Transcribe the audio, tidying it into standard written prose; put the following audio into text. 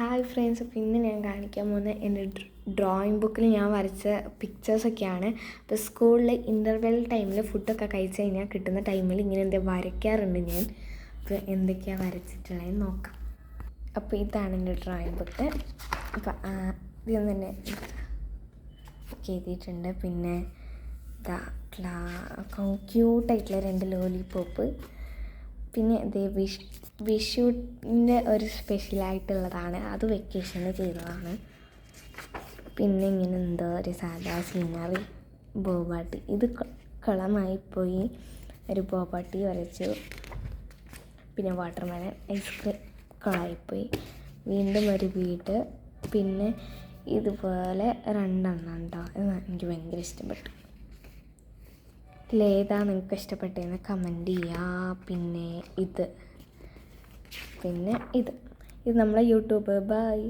Hi friends, അപ്പോൾ ഇന്ന് ഞാൻ കാണിക്കാൻ പോകുന്ന എൻ്റെ ഡ്രോയിങ് ബുക്കിൽ ഞാൻ വരച്ച പിക്ചേഴ്സൊക്കെയാണ്. അപ്പോൾ സ്കൂളിൽ ഇൻ്റർവെൽ ടൈമിൽ ഫുഡൊക്കെ കഴിച്ച് കഴിഞ്ഞാൽ കിട്ടുന്ന ടൈമിൽ ഇങ്ങനെ എന്താ വരയ്ക്കാറുണ്ട് ഞാൻ. അപ്പോൾ എന്തൊക്കെയാണ് വരച്ചിട്ടുള്ളതെന്ന് നോക്കാം. അപ്പോൾ ഇതാണ് എൻ്റെ ഡ്രോയിങ് ബുക്ക്. അപ്പോൾ ഇതൊന്നും തന്നെ എഴുതിയിട്ടുണ്ട്. പിന്നെ ക്യൂട്ടായിട്ടുള്ള 2 ലോലിപോപ്പ്. പിന്നെ ഇത് വിഷുവിൻ്റെ ഒരു സ്പെഷ്യലായിട്ടുള്ളതാണ്, അത് വെക്കേഷന് ചെയ്തതാണ്. പിന്നെ ഇങ്ങനെ എന്തോ ഒരു സാധാ സീനറി ബോബാട്ടി, ഇത് കളമായിപ്പോയി. ഒരു ബോബാട്ടി വരച്ചു. പിന്നെ വാട്ടർമെലൺ, ഐസ്ക്രീം കളായിപ്പോയി. വീണ്ടും ഒരു വീട്. പിന്നെ ഇതുപോലെ 2 ഉണ്ടോ, ഇത് എനിക്ക് ഭയങ്കര ഇഷ്ടപ്പെട്ടു. ഇതിലേതാ നിങ്ങൾക്ക് ഇഷ്ടപ്പെട്ടതെന്ന് കമൻറ്റ് ചെയ്യുക. പിന്നെ ഇത് നമ്മളെ യൂട്യൂബ്. ബൈ.